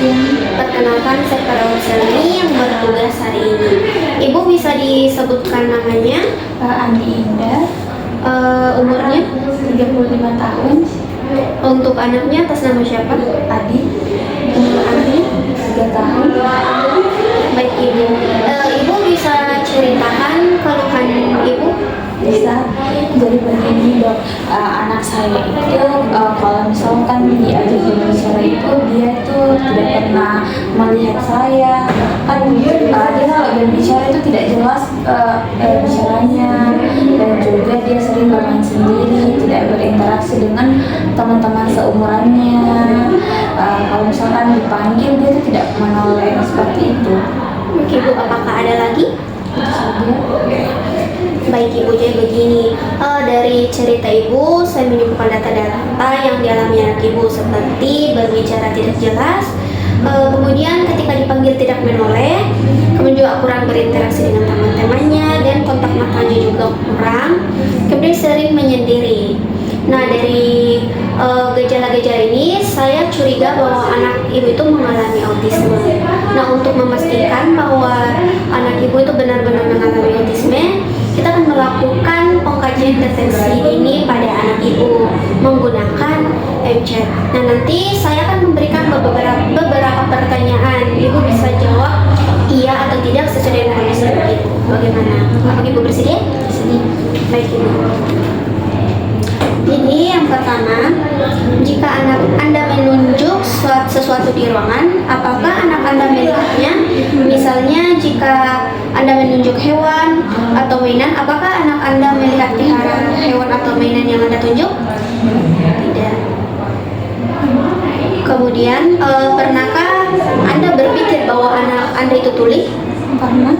siang. Perkenalkan, saya Farah Selmi yang bertugas hari ini. Ibu bisa disebutkan namanya, Andi Indah, umurnya, 35 tahun. untuk anaknya atas nama siapa? Adi, Andi. 3 tahun. Baik Ibu. Ibu bisa ceritakan keluhan Ibu? Bisa. Jadi begini dok, anak saya itu kalau misalkan diajak berbicara itu dia itu tidak pernah melihat saya, kan dia kalau berbicara itu tidak jelas bicaranya, dan juga dia sering bermain sendiri, tidak berinteraksi dengan teman-teman seumurannya. Kalau misalkan dipanggil dia itu tidak menoleh seperti itu. Oke Ibu, apakah ada lagi? Itu saja. Baik Ibu, jadi begini, dari cerita Ibu saya menyebutkan data-data yang dialami anak Ibu seperti berbicara tidak jelas, kemudian ketika dipanggil tidak menoleh, kemudian juga kurang berinteraksi dengan teman-temannya, dan kontak matanya juga kurang, kemudian sering menyendiri. Nah, dari gejala-gejala ini saya curiga bahwa anak Ibu itu mengalami autisme. Nah, untuk memastikan bahwa anak Ibu itu benar-benar mengalami autisme, kita akan melakukan pengkajian deteksi ini pada anak Ibu menggunakan MCAT. Nah, nanti saya akan memberikan beberapa pertanyaan. Ibu bisa jawab iya atau tidak sesuai dengan kondisi Ibu. Bagaimana? Apakah Ibu bersedia? Sini. Baik Ibu. Jadi yang pertama, jika anak Anda menunjuk sesuatu di ruangan, apakah anak Anda melihatnya? Misalnya jika Anda menunjuk hewan atau mainan, apakah anak Anda melihat hewan atau mainan yang Anda tunjuk? Tidak. Kemudian, pernahkah Anda berpikir bahwa anak Anda itu tuli? Pernah.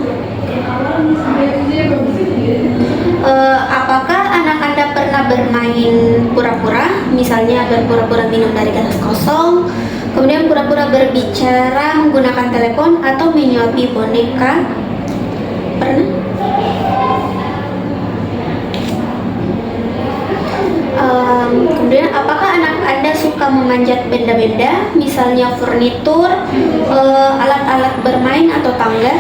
Apakah anak Anda pernah bermain pura-pura, misalnya berpura-pura minum dari gelas kosong, kemudian pura-pura berbicara menggunakan telepon atau menyuapi boneka? Pernah? Kemudian apakah anak Anda suka memanjat benda-benda, misalnya furnitur, alat-alat bermain atau tangga?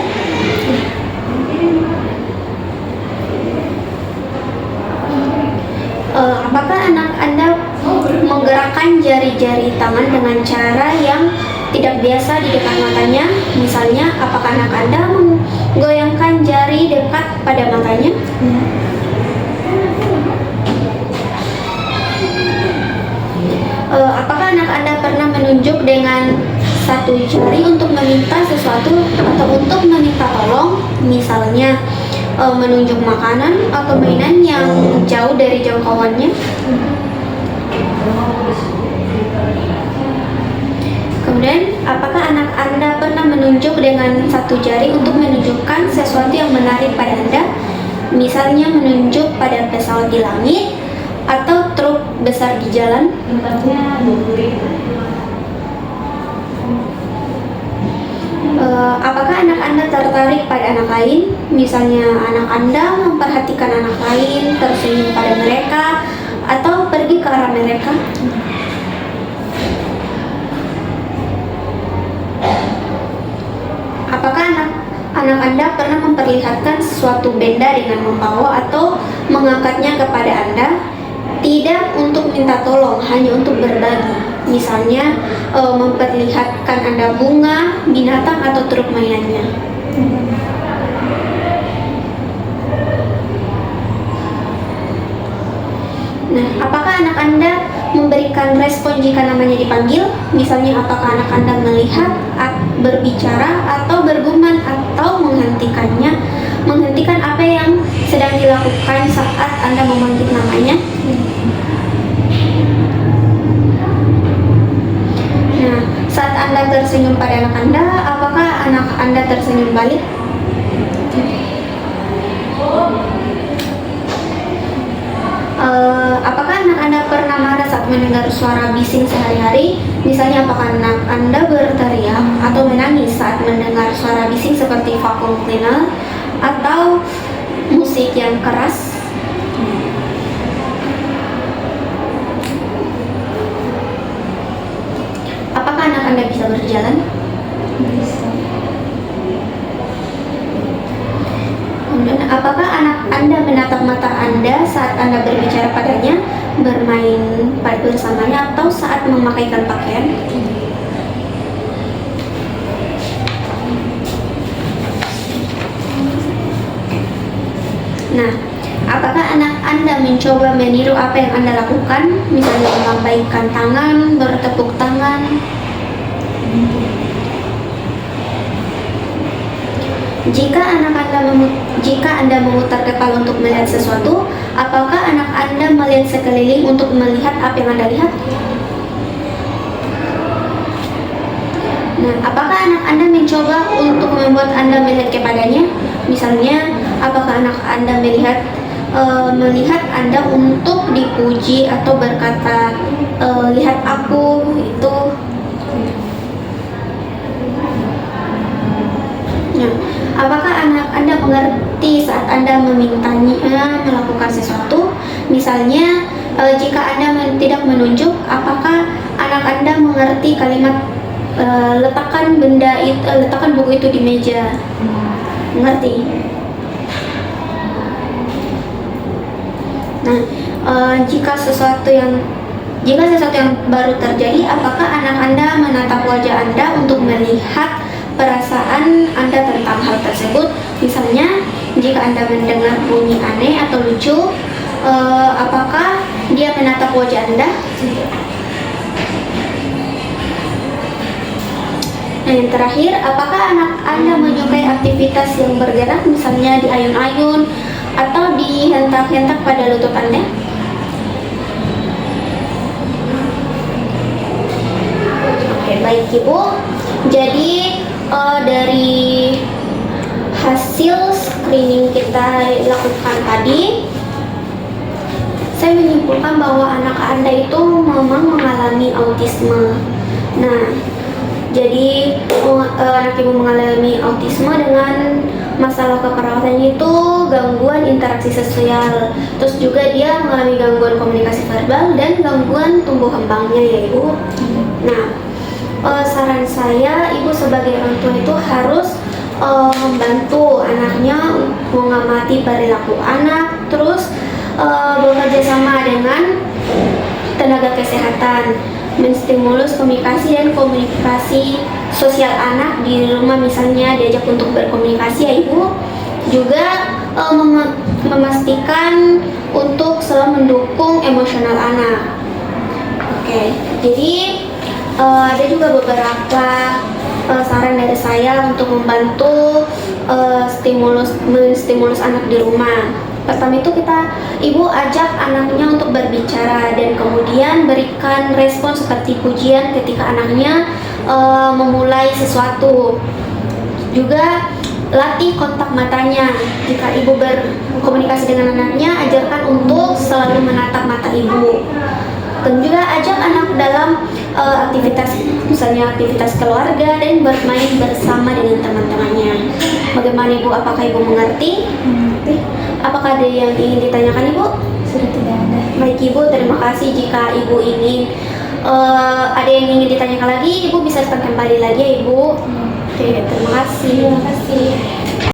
Apakah anak Anda menggerakkan jari-jari tangan dengan cara yang tidak biasa di dekat matanya? Misalnya, apakah anak Anda menggoyangkan jari dekat pada matanya? Apakah anak Anda pernah menunjuk dengan satu jari untuk meminta sesuatu atau untuk meminta tolong? Misalnya, menunjuk makanan atau mainan yang jauh dari jangkauannya. Kemudian, apakah anak Anda pernah menunjuk dengan satu jari untuk menunjukkan sesuatu yang menarik pada Anda? Misalnya menunjuk pada pesawat di langit atau truk besar di jalan. Apakah anak Anda tertarik pada anak lain? Misalnya anak Anda memperhatikan anak lain, tersenyum pada mereka, atau pergi ke arah mereka? Apakah anak Anda pernah memperlihatkan sesuatu benda dengan membawa atau mengangkatnya kepada Anda? Tidak untuk minta tolong, hanya untuk berbagi. Misalnya memperlihatkan Anda bunga, binatang, atau truk mainannya. Nah, apakah anak Anda memberikan respon jika namanya dipanggil? Misalnya, apakah anak Anda melihat, berbicara, atau bergumam, atau menghentikan apa yang sedang dilakukan saat Anda memanggil namanya? Nah, saat Anda tersenyum pada anak Anda, apakah anak Anda tersenyum balik? Apakah anak Anda pernah marah saat mendengar suara bising sehari-hari? Misalnya, apakah anak Anda berteriak atau menangis saat mendengar suara bising seperti vacuum cleaner atau musik yang keras? Apakah anak Anda bisa berjalan? Bisa. Kemudian, apakah anak Anda menatap mata Anda saat Anda berbicara padanya, bermain bersamanya, atau saat memakaikan pakaian? Nah, apakah anak Anda mencoba meniru apa yang Anda lakukan? Misalnya melambaikan tangan, bertepuk tangan. Jika Anda memutar kepala untuk melihat sesuatu, apakah anak Anda melihat sekeliling untuk melihat apa yang Anda lihat? Nah, apakah anak Anda mencoba untuk membuat Anda melihat kepadanya? Misalnya, apakah anak Anda melihat Anda untuk dipuji atau berkata, lihat aku, itu? Nah, apakah anak Anda mengerti saat Anda memintanya melakukan sesuatu? Misalnya, jika Anda tidak menunjuk, apakah anak Anda mengerti kalimat letakkan buku itu di meja? Mengerti? Nah, jika sesuatu yang baru terjadi, apakah anak Anda menatap wajah Anda untuk melihat perasaan Anda tentang hal tersebut? Misalnya, jika Anda mendengar bunyi aneh atau lucu, apakah dia menatap wajah Anda? Nah, yang terakhir, apakah anak Anda menyukai aktivitas yang bergerak, misalnya diayun-ayun atau dihentak-hentak pada lutut Anda? Oke, baik Ibu. Jadi dari hasil screening kita lakukan tadi, saya menyimpulkan bahwa anak Anda itu memang mengalami autisme. Nah, jadi anak Ibu mengalami autisme dengan masalah keperawatannya itu gangguan interaksi sosial, terus juga dia mengalami gangguan komunikasi verbal dan gangguan tumbuh kembangnya ya Ibu. Nah, saran saya, Ibu sebagai orang tua itu harus membantu anaknya mengamati perilaku anak, terus bekerja sama dengan tenaga kesehatan, menstimulus komunikasi dan komunikasi sosial anak di rumah, misalnya diajak untuk berkomunikasi ya Ibu. Juga memastikan untuk selalu mendukung emosional anak. Oke, jadi ada juga beberapa saran dari saya untuk membantu menstimulus anak di rumah. Pertama itu Ibu ajak anaknya untuk berbicara dan kemudian berikan respon seperti pujian ketika anaknya memulai sesuatu. Juga latih kontak matanya. Jika Ibu berkomunikasi dengan anaknya, ajarkan untuk selalu menatap mata Ibu. Dan juga ajak anak dalam aktivitas, misalnya aktivitas keluarga dan bermain bersama dengan teman-temannya. Bagaimana Ibu? Apakah Ibu mengerti? Mengerti. Apakah ada yang ingin ditanyakan Ibu? Sudah tidak ada. Baik Ibu, terima kasih. Jika Ibu ingin ada yang ingin ditanyakan lagi, Ibu bisa kembali lagi ya Ibu. Oke, terima kasih. Terima kasih.